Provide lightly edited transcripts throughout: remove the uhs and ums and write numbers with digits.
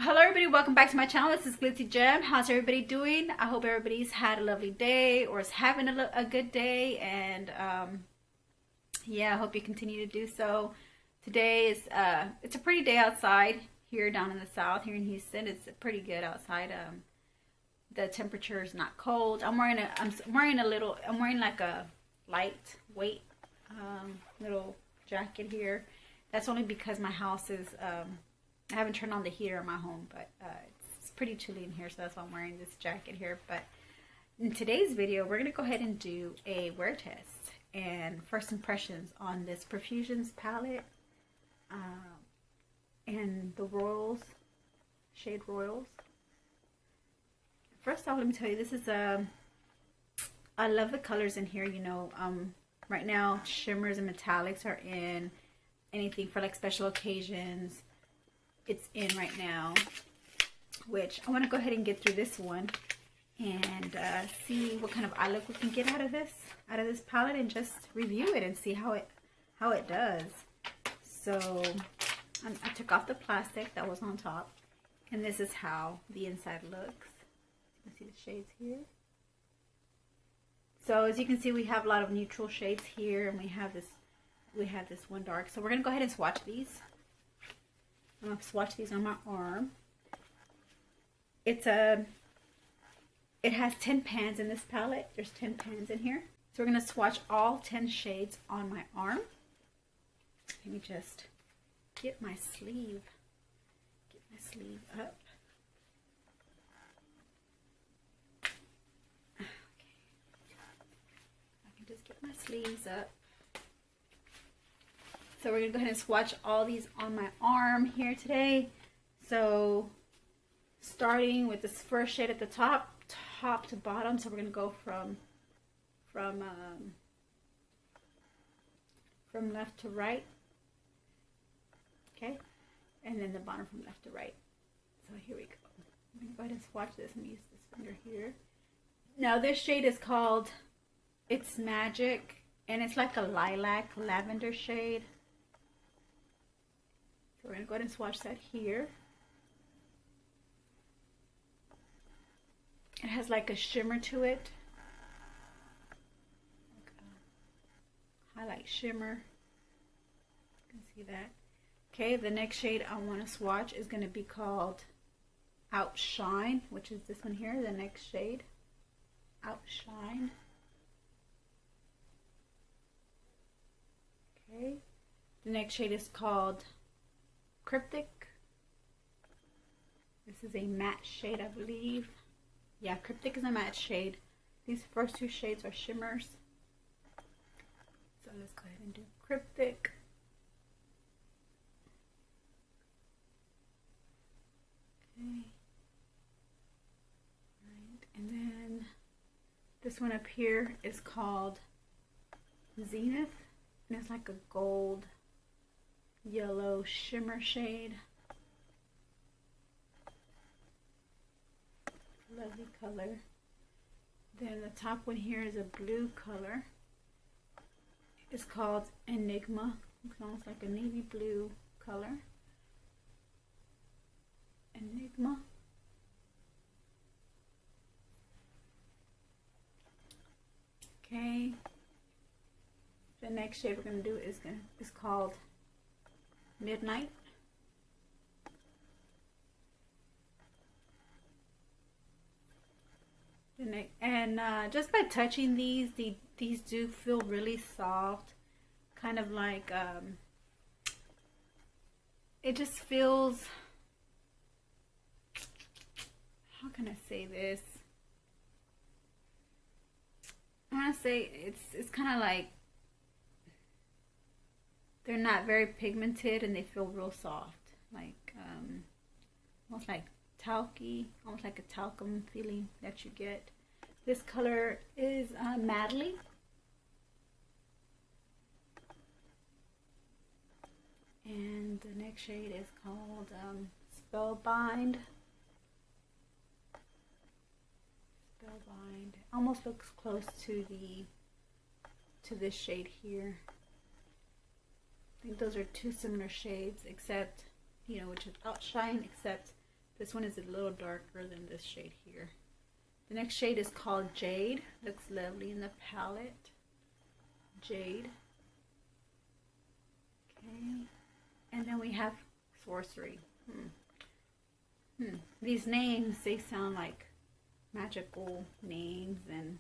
Hello everybody, welcome back to my channel. This is glitzzygem. How's everybody doing? I hope everybody's had a lovely day or is having a good day, and yeah, I hope you continue to do so. Today is it's a pretty day outside here down in the south, here in Houston. It's pretty good outside. The temperature is not cold. I'm wearing like a lightweight little jacket here. That's only because my house is I haven't turned on the heater in my home, but it's pretty chilly in here, so that's why I'm wearing this jacket here. But in today's video, we're going to go ahead and do a wear test and first impressions on this Profusion's palette and the Royals, shade Royals. First off, let me tell you, this is I love the colors in here. You know, right now shimmers and metallics are in. Anything for like special occasions, it's in right now, which I want to go ahead and get through this one and see what kind of eye look we can get out of this palette, and just review it and see how it does. So I took off the plastic that was on top, and this is how the inside looks. You can see the shades here. So as you can see, we have a lot of neutral shades here, and we have this one dark. So we're gonna go ahead and swatch these. I'm going to swatch these on my arm. It has 10 pans in this palette. There's 10 pans in here. So we're going to swatch all 10 shades on my arm. Let me just get my sleeve up. Okay. I can just get my sleeves up. So we're going to go ahead and swatch all these on my arm here today. So starting with this first shade at the top to bottom. So we're going to go from left to right. Okay. And then the bottom from left to right. So here we go. I'm going to go ahead and swatch this. I'm going to use this finger here. Now this shade is called It's Magic, and it's like a lilac lavender shade. We're going to go ahead and swatch that here. It has like a shimmer to it. Like a highlight shimmer. You can see that. Okay, the next shade I want to swatch is going to be called Outshine, which is this one here, the next shade. Outshine. Okay. The next shade is called Cryptic. This is a matte shade, I believe. Yeah, Cryptic is a matte shade. These first two shades are shimmers. So let's go ahead and do Cryptic. Okay. Right. And then this one up here is called Zenith. And it's like a gold yellow shimmer shade. Lovely color. Then the top one here is a blue color. It's called Enigma. It's almost like a navy blue color. Enigma. Okay. The next shade we're going to do is called Midnight. And just by touching these do feel really soft, kind of like it just feels, how can I say this? I'm gonna say it's kind of like they're not very pigmented, and they feel real soft, like almost like talky, almost like a talcum feeling that you get. This color is Madly. And the next shade is called Spellbind. Spellbind. Almost looks close to this shade here. I think those are two similar shades, except, you know, which is Outshine, except This one is a little darker than this shade here. The next shade is called Jade. Looks lovely in the palette. Jade. Okay. And then we have Sorcery. These names, they sound like magical names, and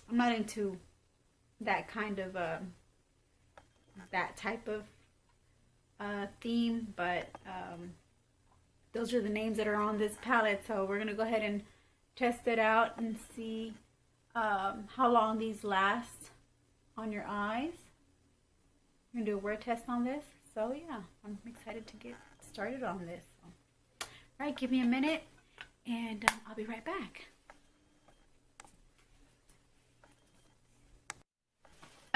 I'm not into that kind of that type of theme, but those are the names that are on this palette. So we're gonna go ahead and test it out and see how long these last on your eyes. We're gonna do a word test on this. So yeah, I'm excited to get started on this. All right, give me a minute and I'll be right back.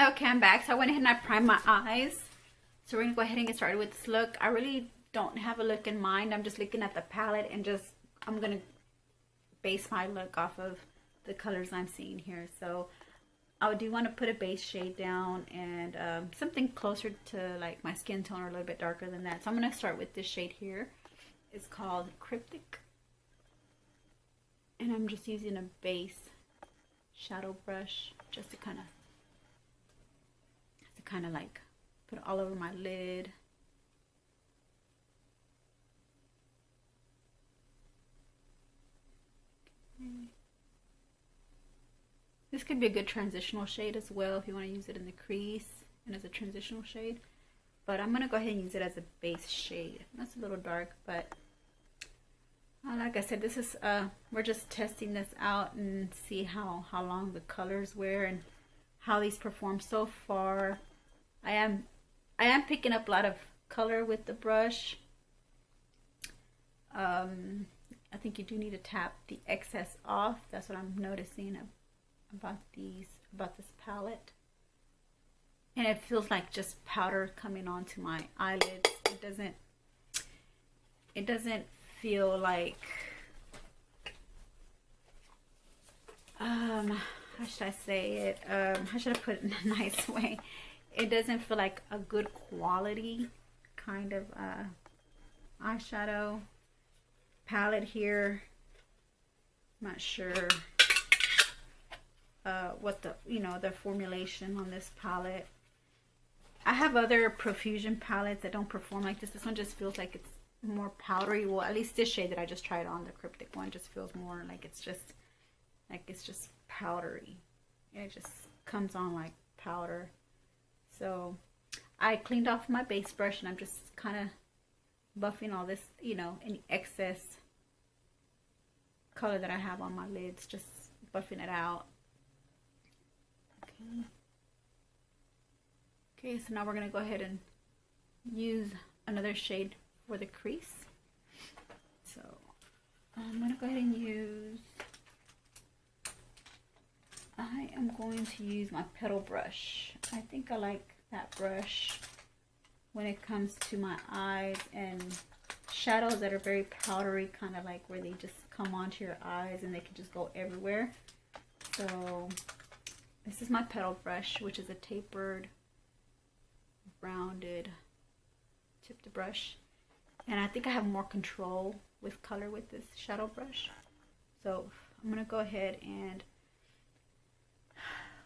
Okay, I'm back. So I went ahead and I primed my eyes. So we're gonna go ahead and get started with this look. I really don't have a look in mind. I'm just looking at the palette and I'm gonna base my look off of the colors I'm seeing here. So I do want to put a base shade down and something closer to like my skin tone or a little bit darker than that. So I'm gonna start with this shade here. It's called Cryptic, and I'm just using a base shadow brush just to kind of like put it all over my lid. Okay. This could be a good transitional shade as well if you want to use it in the crease and as a transitional shade. But I'm going to go ahead and use it as a base shade. That's a little dark, but like I said, this is we're just testing this out and see how long the colors wear and how these perform so far. I am picking up a lot of color with the brush. I think you do need to tap the excess off. That's what I'm noticing about this palette. And it feels like just powder coming onto my eyelids. It doesn't feel like how should I say it? How should I put it in a nice way? It doesn't feel like a good quality kind of eyeshadow palette here. I'm not sure what the formulation on this palette. I have other Profusion palettes that don't perform like this. This one just feels like it's more powdery. Well, at least this shade that I just tried on, the Cryptic one, just feels more like it's just powdery. It just comes on like powder. So I cleaned off my base brush and I'm just kind of buffing all this, any excess color that I have on my lids, just buffing it out. Okay, so now we're going to go ahead and use another shade for the crease. So I'm going to go ahead and I am going to use my petal brush. I think I like that brush when it comes to my eyes and shadows that are very powdery, kind of like where they just come onto your eyes and they can just go everywhere. So this is my petal brush, which is a tapered, rounded tipped brush, and I think I have more control with color with this shadow brush. So I'm gonna go ahead and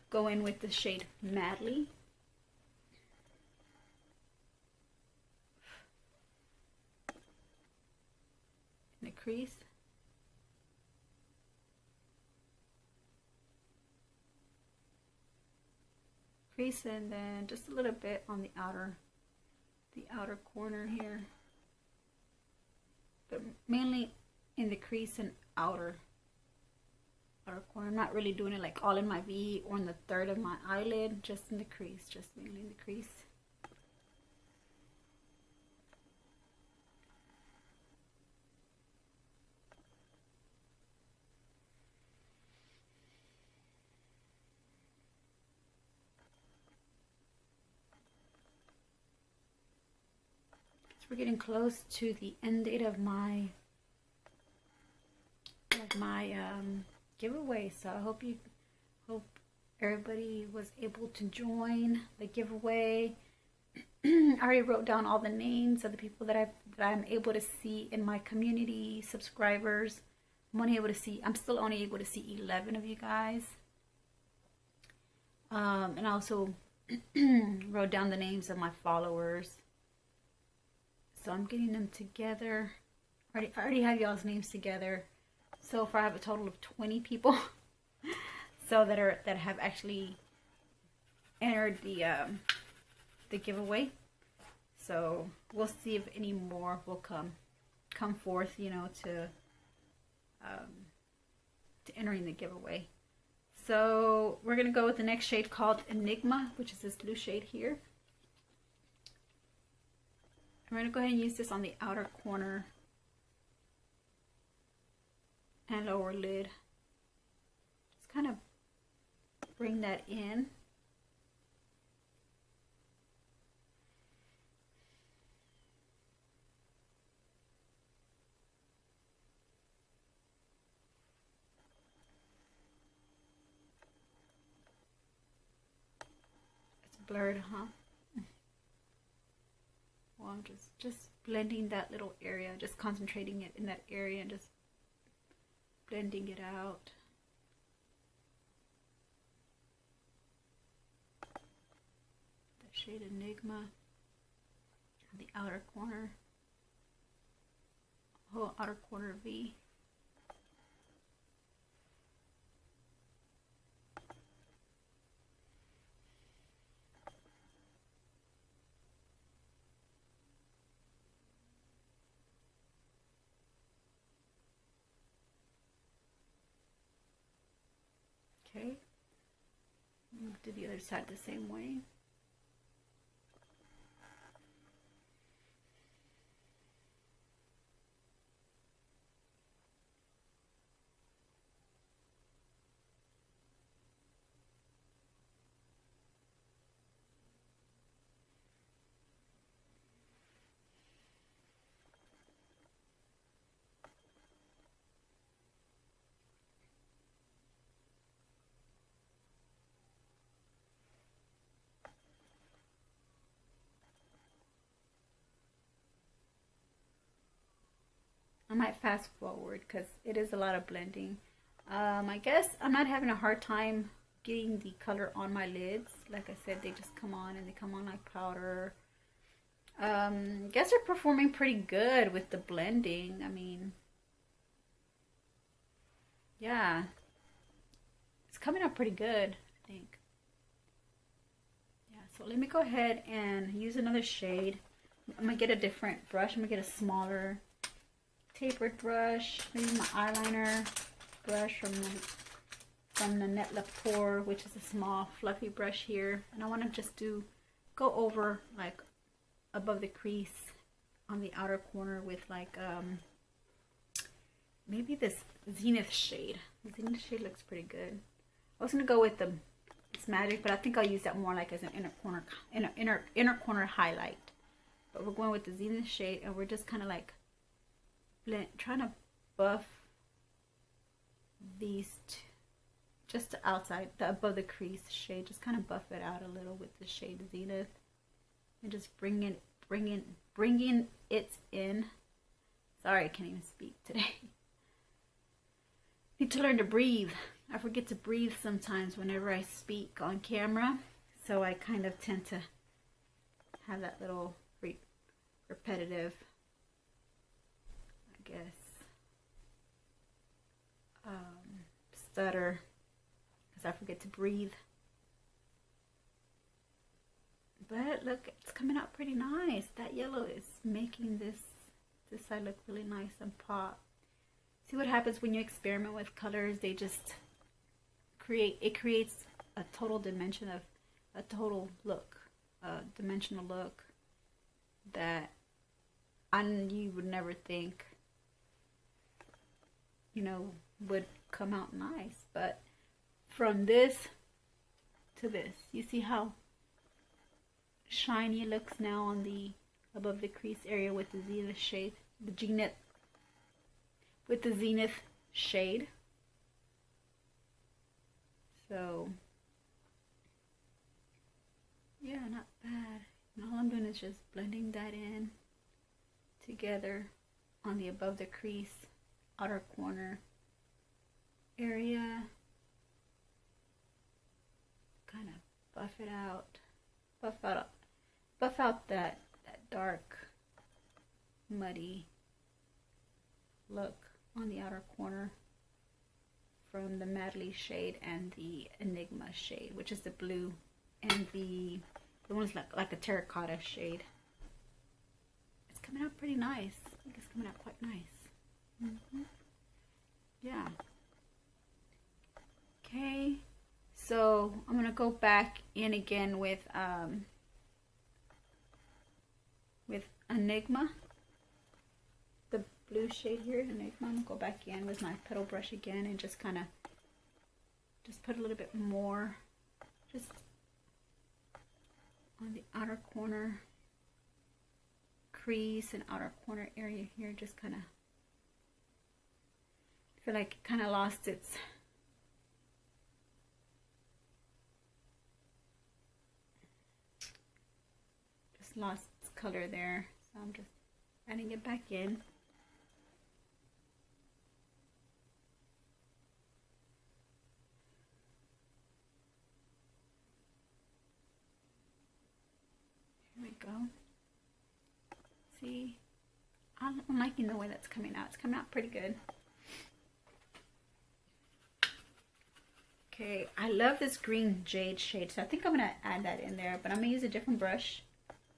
go in with the shade Madly. In the crease. And then just a little bit on the outer corner here, but mainly in the crease and outer corner. I'm not really doing it like all in my V or in the third of my eyelid, just in the crease, just mainly in the crease. We're getting close to the end date of my giveaway, so I hope everybody was able to join the giveaway. I already wrote down all the names of the people that I'm able to see in my community, subscribers. I'm still only able to see 11 of you guys. And I also wrote down the names of my followers. So I'm getting them together. I already have y'all's names together. So far I have a total of 20 people so that have actually entered the giveaway. So we'll see if any more will come forth, you know, to entering the giveaway. So we're gonna go with the next shade called Enigma, which is this blue shade here. I'm gonna go ahead and use this on the outer corner and lower lid. Just kind of bring that in. It's blurred, huh? Well, I'm just blending that little area, just concentrating it in that area and just blending it out. That shade Enigma on the outer corner, whole outer corner V. Okay, we'll do the other side the same way. I might fast forward because it is a lot of blending. I guess I'm not having a hard time getting the color on my lids. Like I said, they just come on and they come on like powder. I guess they're performing pretty good with the blending. I mean, yeah, it's coming out pretty good, I think. Yeah, so let me go ahead and use another shade. I'm gonna get a different brush. I'm gonna get a smaller tapered brush, maybe my eyeliner brush from Nanette Lepore, which is a small fluffy brush here, and I want to just go over like above the crease on the outer corner with like maybe this Zenith shade. The Zenith shade looks pretty good. I was gonna go with it's Magic, but I think I'll use that more like as an inner corner highlight. But we're going with the Zenith shade, and we're just kind of like trying to buff these two, just the outside, the above the crease shade, just kind of buff it out a little with the shade Zenith, and just bringing it in. Sorry, I can't even speak today. Need to learn to breathe. I forget to breathe sometimes whenever I speak on camera, so I kind of tend to have that little repetitive, I guess, stutter, because I forget to breathe. But look, it's coming out pretty nice. That yellow is making this side look really nice and pop. See what happens when you experiment with colors? They just creates a total dimension of a total look, dimensional look that you would never think, you know, would come out nice. But from this to this, you see how shiny it looks now on the above the crease area with the Zenith shade, with the Zenith shade. So yeah, not bad. And all I'm doing is just blending that in together on the above the crease outer corner area. Kind of buff it out, buff out that dark muddy look on the outer corner from the Madly shade and the Enigma shade, which is the blue, and the one's like a terracotta shade. It's coming out pretty nice. I think it's coming out quite nice. Yeah. Okay, so I'm gonna go back in again with Enigma, the blue shade here, Enigma. I'm gonna go back in with my petal brush again and just kind of put a little bit more just on the outer corner crease and outer corner area here. Just kind of feel like it kind of lost its color there, so I'm just adding it back in. Here we go. See, I'm liking the way that's coming out. It's coming out pretty good. Okay, I love this green jade shade, so I think I'm gonna add that in there, but I'm gonna use a different brush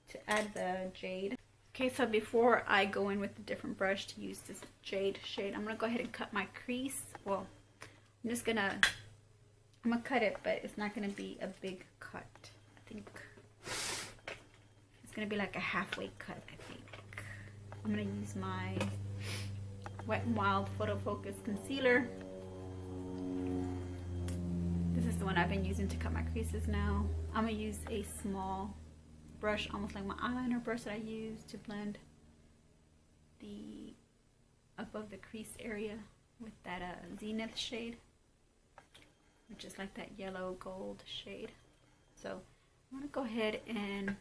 to add the jade. Okay, so before I go in with a different brush to use this jade shade, I'm gonna go ahead and cut my crease. Well, I'm gonna cut it, but it's not gonna be a big cut. I think it's gonna be like a halfway cut, I think. I'm gonna use my Wet n Wild Photo Focus Concealer. This is the one I've been using to cut my creases now. I'm gonna use a small brush, almost like my eyeliner brush that I use to blend the above the crease area with that Zenith shade, which is like that yellow gold shade. So I'm gonna go ahead and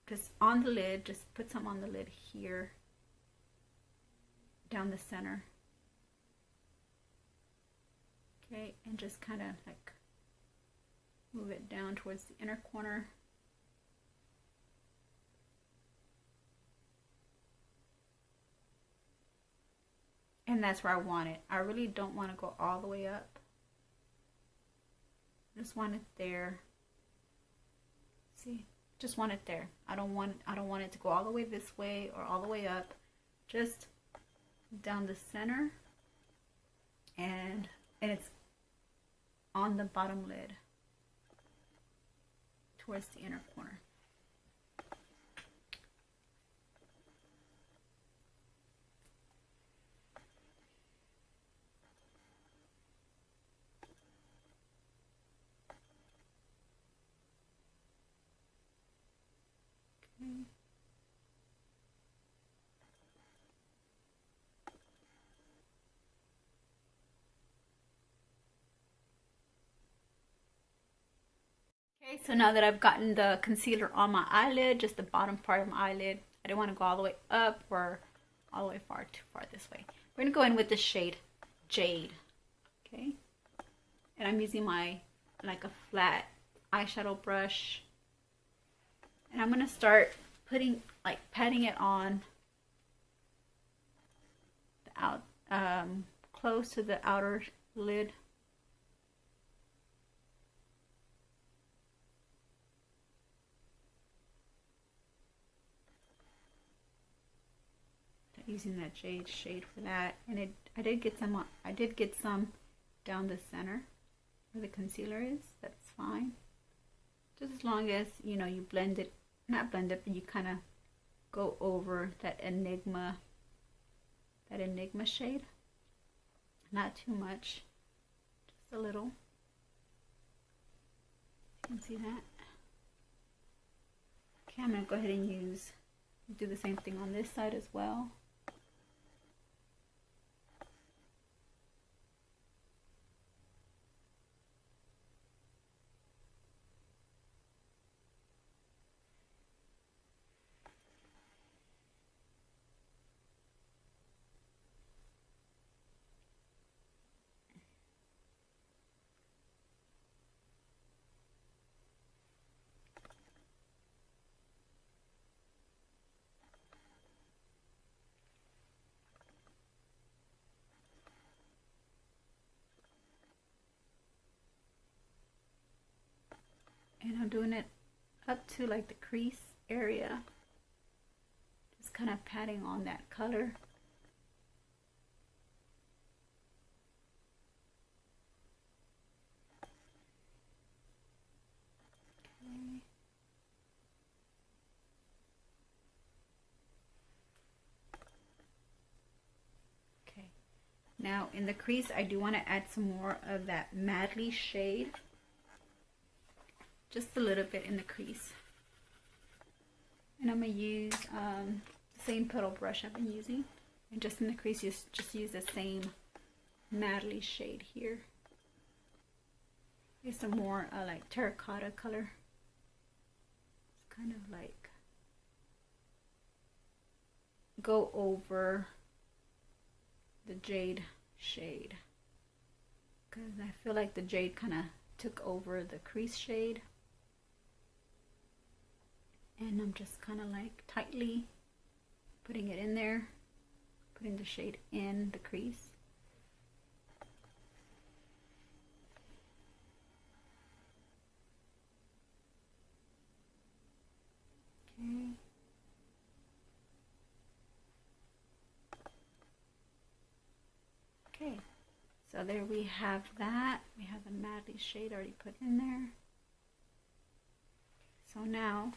just on the lid, just put some on the lid here, down the center. Okay, and just kind of like move it down towards the inner corner. And that's where I want it. I really don't want to go all the way up. Just want it there. See? Just want it there. I don't want it to go all the way this way or all the way up. Just down the center. And it's on the bottom lid towards the inner corner. Okay. Okay, so now that I've gotten the concealer on my eyelid, just the bottom part of my eyelid, I don't want to go all the way up or all the way too far this way. We're going to go in with the shade Jade. Okay, and I'm using my like a flat eyeshadow brush, and I'm going to start putting, like, patting it on the close to the outer lid. Using that jade shade for that, and I did get some down the center where the concealer is. That's fine, just as long as you blend it, not blend it, but you kind of go over that enigma shade. Not too much, just a little. You can see that. Okay, I'm gonna go ahead and do the same thing on this side as well. Okay, and I'm doing it up to like the crease area. Just kind of patting on that color. Okay. Now in the crease, I do want to add some more of that Madly shade. Just a little bit in the crease. And I'm going to use the same petal brush I've been using. And just in the crease, just use the same Madly shade here. It's a more like terracotta color. It's kind of like go over the jade shade. Because I feel like the jade kind of took over the crease shade. And I'm just kind of like tightly putting it in there, putting the shade in the crease. Okay. Okay, so there we have that. We have the Madly shade already put in there. So now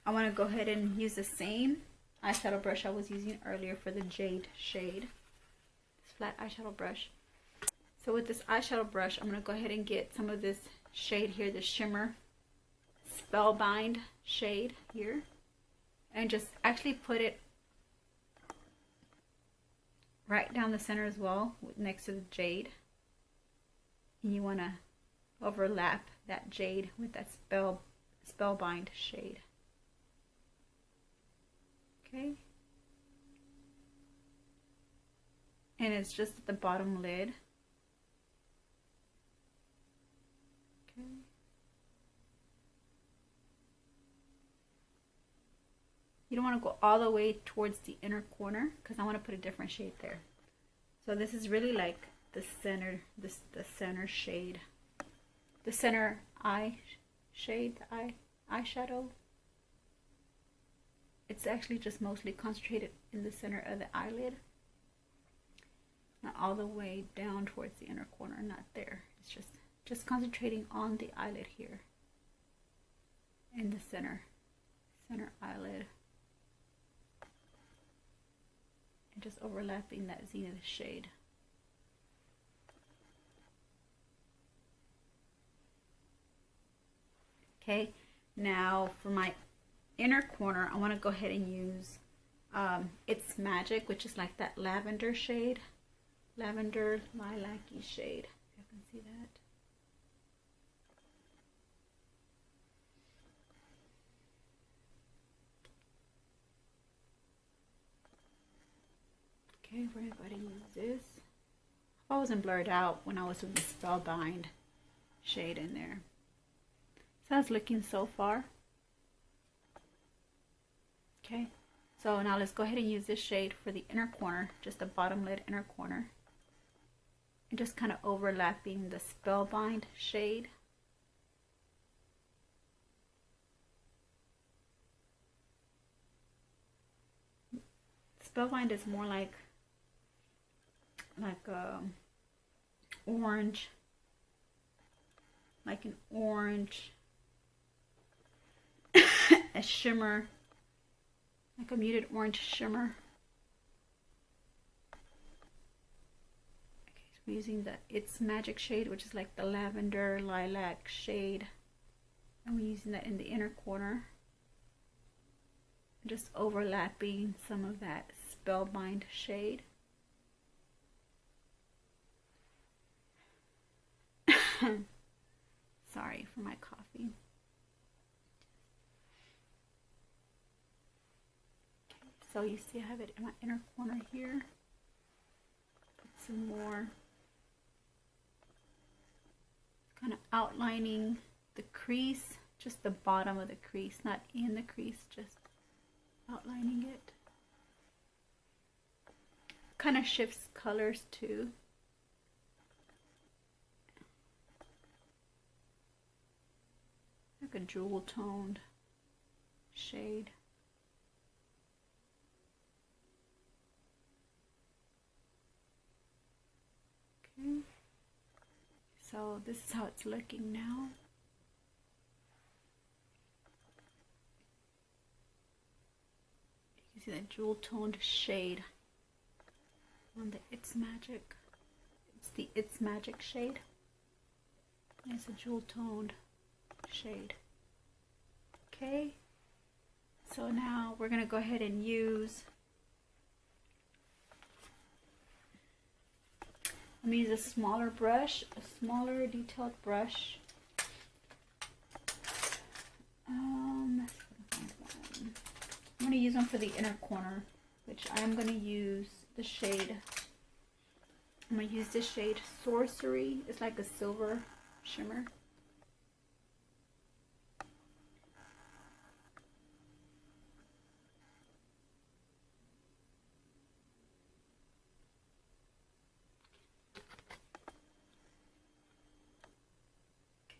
I want to go ahead and use the same eyeshadow brush I was using earlier for the jade shade. This flat eyeshadow brush. So with this eyeshadow brush, I'm going to go ahead and get some of this shade here, the shimmer Spellbind shade here, and just actually put it right down the center as well, next to the jade. And you want to overlap that jade with that Spellbind shade. Okay. And it's just at the bottom lid. Okay. You don't want to go all the way towards the inner corner because I want to put a different shade there. So this is really like the center, the center shade, the center eye shade, the eyeshadow. It's actually just mostly concentrated in the center of the eyelid, not all the way down towards the inner corner, not there. It's just concentrating on the eyelid here, in the center eyelid. Just overlapping that zenith shade. Okay, now for my inner corner, I want to go ahead and use It's Magic, which is like that lavender shade, lavender lilac-y shade. If you can see that. Okay, we're going to use this. I wasn't blurred out when I was doing the Spellbind shade in there. So that's looking so far. Okay, so now let's go ahead and use this shade for the inner corner, just the bottom lid inner corner. And just kind of overlapping the Spellbind shade. Spellbind is more like orange, like an orange, a shimmer, like a muted orange shimmer. Okay, so we're using the It's Magic shade, which is like the lavender lilac shade, and we're using that in the inner corner, just overlapping some of that Spellbind shade. Sorry for my coffee. Okay, so you see I have it in my inner corner here. Put some more, kind of outlining the crease, just the bottom of the crease, not in the crease, just outlining it. Kind of shifts colors too. a jewel toned shade. Okay, so this is how it's looking now. You can see that jewel toned shade on the It's Magic. It's the It's Magic shade. It's a jewel toned shade. Okay, so now we're gonna go ahead and use, I'm gonna use a smaller brush, a smaller detailed brush. I'm gonna use one for the inner corner, which I'm gonna use the shade, I'm gonna use this shade Sorcery. It's like a silver shimmer.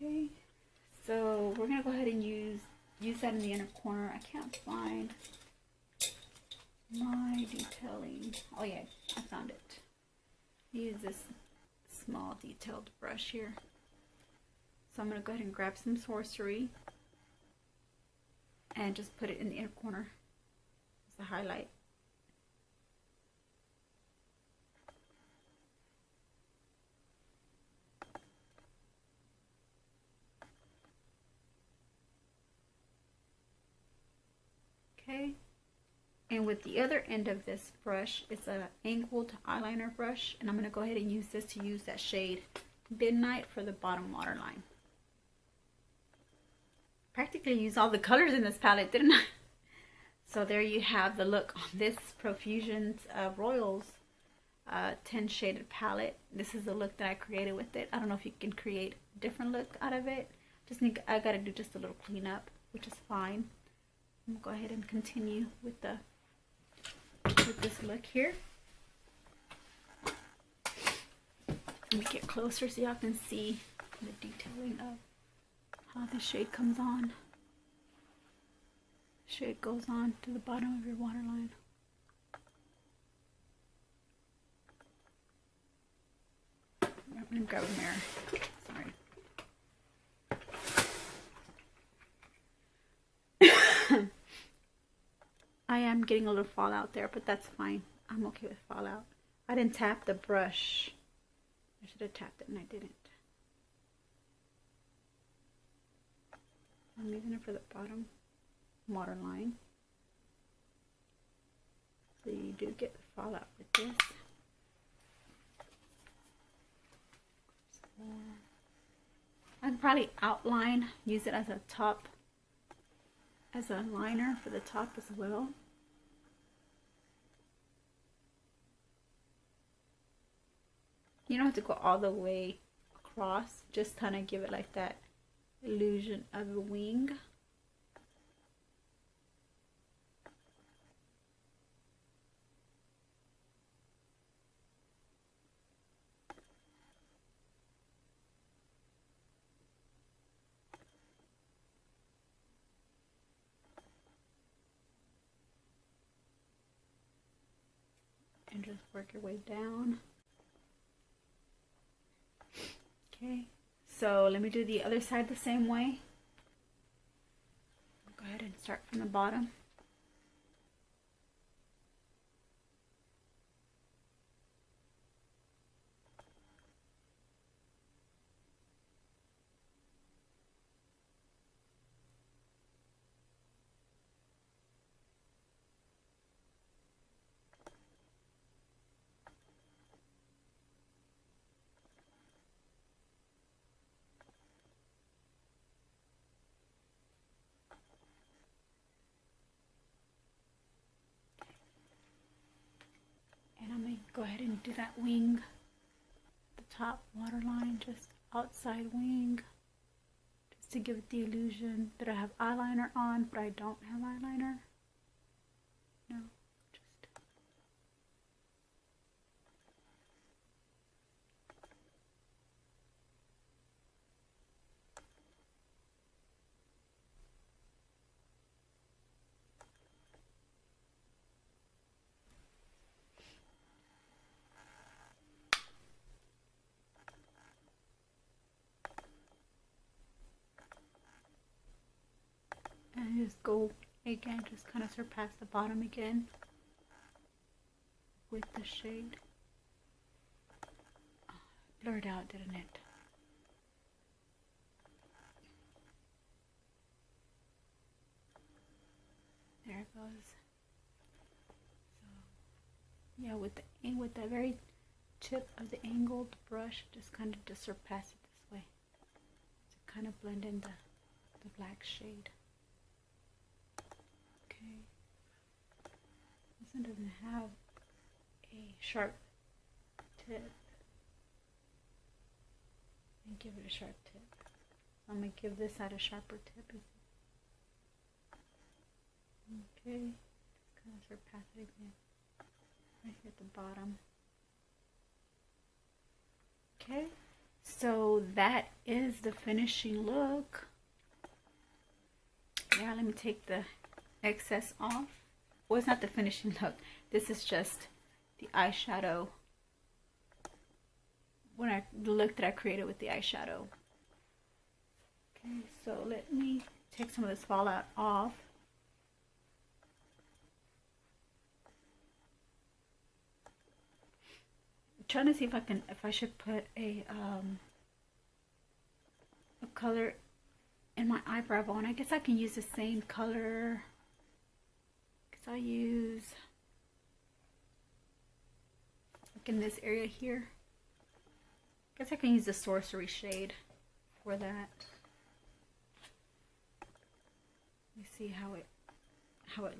Okay, so we're gonna go ahead and use that in the inner corner. I can't find my detailing. Oh yeah, I found it. Use this small detailed brush here. So I'm gonna go ahead and grab some Sorcery and just put it in the inner corner as a highlight. Okay, and with the other end of this brush, it's an angled eyeliner brush, and I'm going to go ahead and use this to use that shade Midnight for the bottom waterline. Practically used all the colors in this palette, didn't I? So there you have the look on this Profusion's Royals 10 shaded palette. This is the look that I created with it. I don't know if you can create a different look out of it. Just think I got to do just a little cleanup, which is fine. I'm gonna go ahead and continue with this look here. Let me get closer so y'all can see the detailing of how the shade comes on. Shade goes on to the bottom of your waterline. I'm gonna grab a mirror. Sorry. I am getting a little fallout there, but that's fine. I'm okay with fallout. I didn't tap the brush. I should have tapped it and I didn't. I'm using it for the bottom waterline. So you do get the fallout with this. So I can probably outline, use it as a top, as a liner for the top as well. You don't have to go all the way across, just kind of give it like that illusion of a wing. And just work your way down. Okay, so let me do the other side the same way. Go ahead and start from the bottom. Go ahead and do that wing, the top waterline, just outside wing, just to give it the illusion that I have eyeliner on, but I don't have eyeliner. No, just just go again, just kind of surpass the bottom again with the shade. Blurred out, didn't it? There it goes. So yeah, with the very tip of the angled brush, just kind of just surpass it this way to kind of blend in the black shade. Okay. This one doesn't have a sharp tip. And give it a sharp tip. So I'm gonna give this side a sharper tip. Okay, just kind of surpass it again, right here at the bottom. Okay, so that is the finishing look. Yeah, let me take the excess off. Well, it's not the finishing look. This is just the eyeshadow. The look that I created with the eyeshadow. Okay, so let me take some of this fallout off. I'm trying to see if I should put a color in my eyebrow bone. I guess I can use the same color because I use like in this area here. I guess I can use the sorcery shade for that. You see how it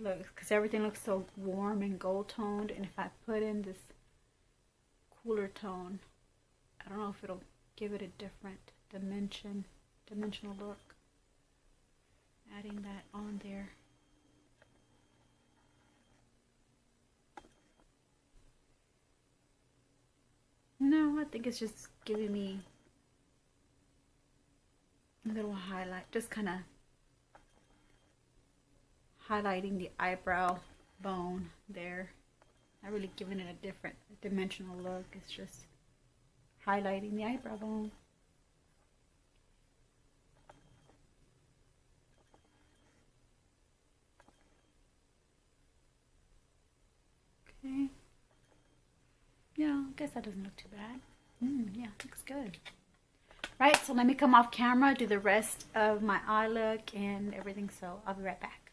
looks, because everything looks so warm and gold toned, and if I put in this cooler tone, I don't know if it'll give it a different dimensional look. Adding that on there. No, I think it's just giving me a little highlight, just kind of highlighting the eyebrow bone there. Not really giving it a different dimensional look. It's just highlighting the eyebrow bone. Okay. Yeah, I guess that doesn't look too bad. Yeah, looks good. Right, so let me come off camera, do the rest of my eye look and everything. So I'll be right back.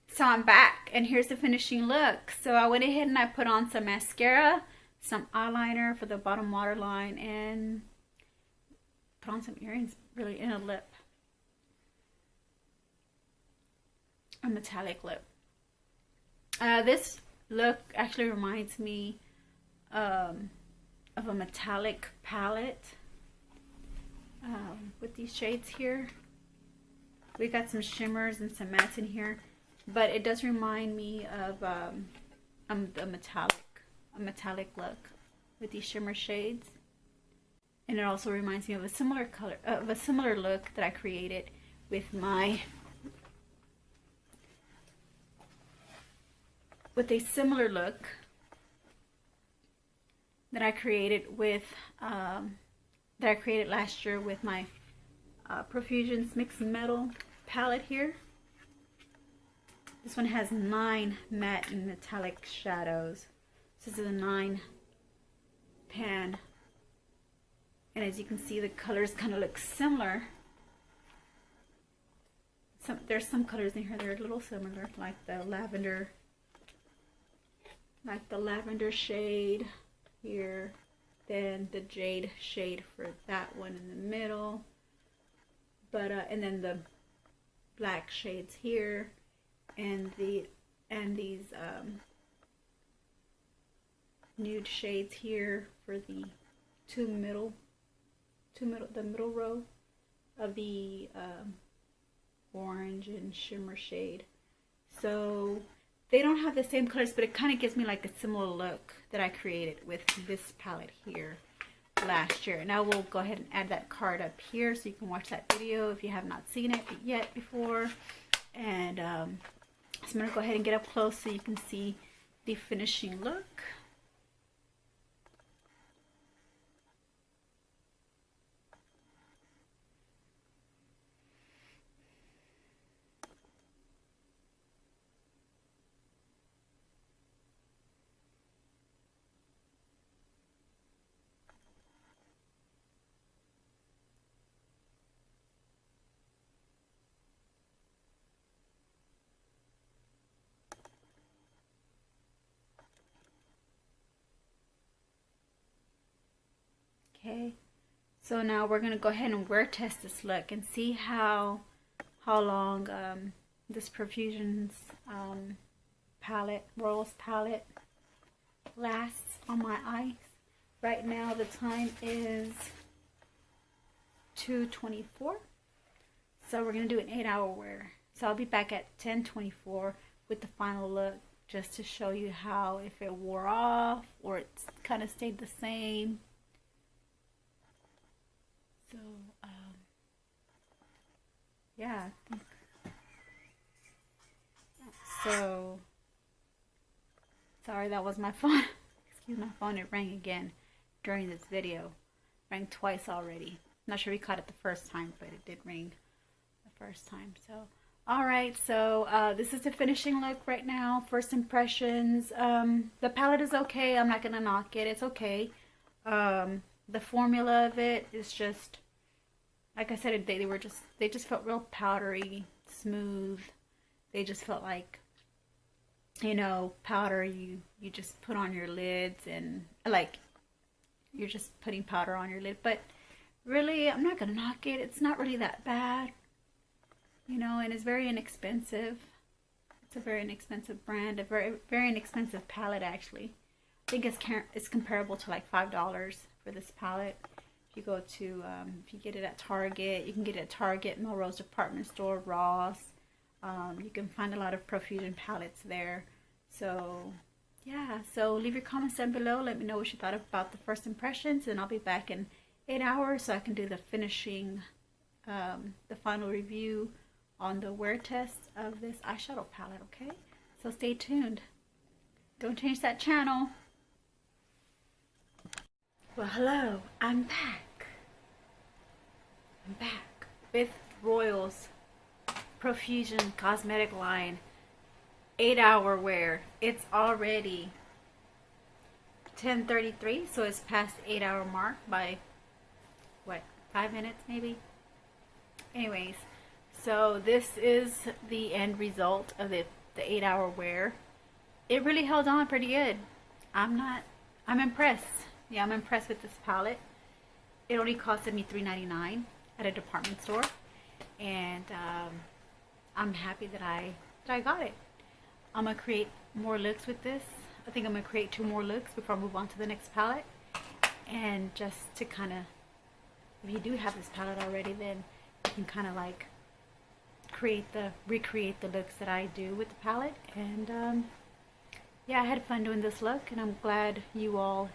So I'm back, and here's the finishing look. So I went ahead and I put on some mascara, some eyeliner for the bottom waterline, and put on some earrings, really, in a lip. A metallic lip. This look actually reminds me of a metallic palette with these shades here. We got some shimmers and some mattes in here, but it does remind me of a metallic look with these shimmer shades. And it also reminds me of a similar color, of a similar look that I created with my a similar look that I created with last year with my Profusion's Mixed Metal palette here. This one has 9 matte and metallic shadows. This is a 9 pan, and as you can see, the colors kind of look similar. There's some colors in here that are a little similar, like the lavender. Like the lavender shade here, then the jade shade for that one in the middle, but and then the black shades here, and these nude shades here for the middle row of the orange and shimmer shade. So they don't have the same colors, but it kind of gives me like a similar look that I created with this palette here last year. And I will go ahead and add that card up here so you can watch that video if you have not seen it yet before. And so I'm going to go ahead and get up close so you can see the finishing look. Okay, so now we're gonna go ahead and wear test this look and see how long this Profusion's palette, Royals palette, lasts on my eyes. Right now the time is 2:24, so we're gonna do an 8-hour wear. So I'll be back at 10:24 with the final look, just to show you how, if it wore off or it's kind of stayed the same. So yeah, I think so. Sorry, that was my phone. Excuse my phone, it rang again during this video. Rang twice already. Not sure we caught it the first time, but it did ring the first time. So alright, so this is the finishing look right now. First impressions. The palette is okay. I'm not gonna knock it. It's okay. The formula of it is just, like I said, they just felt real powdery, smooth. They just felt like, you know, powder you just put on your lids, and like you're just putting powder on your lid. But really, I'm not gonna knock it. It's not really that bad, you know, and it's very inexpensive. It's a very inexpensive brand, a very inexpensive palette actually. I think it's comparable to like $5 for this palette. If you go to if you get it at Target, you can get it at Target, Melrose Department Store, Ross. You can find a lot of Profusion palettes there. So yeah, so leave your comments down below. Let me know what you thought about the first impressions, and I'll be back in 8 hours so I can do the finishing, the final review on the wear test of this eyeshadow palette. Okay, so stay tuned. Don't change that channel. Well, hello, I'm back. I'm back with Royals Profusion cosmetic line 8-hour wear. It's already 10:33, so it's past 8-hour mark by what, 5 minutes maybe. Anyways, so this is the end result of the 8-hour wear. It really held on pretty good. I'm impressed. Yeah, I'm impressed with this palette. It only costed me $3.99 at a department store, and I'm happy that I got it. I'm gonna create more looks with this. I think I'm gonna create 2 more looks before I move on to the next palette. And just to kind of, if you do have this palette already, then you can kind of like recreate the looks that I do with the palette. And yeah, I had fun doing this look, and I'm glad if you all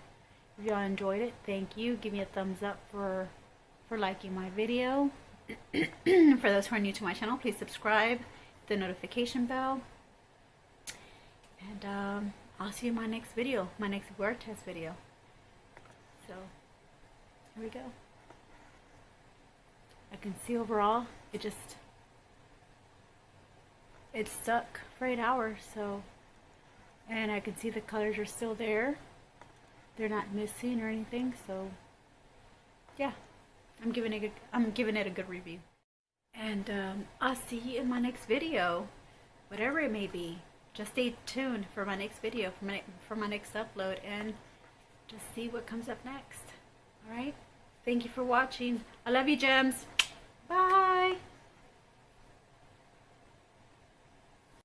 enjoyed it. Thank you. Give me a thumbs up for liking my video. For those who are new to my channel, please subscribe, the notification bell, and I'll see you in my next video, my next wear test video. So here we go. I can see overall it stuck for 8 hours. So, and I can see the colors are still there. They're not missing or anything. So yeah, I'm giving it a good review. And I'll see you in my next video, whatever it may be. Just stay tuned for my next video, for my next upload, and just see what comes up next. Alright? Thank you for watching. I love you, gems. Bye.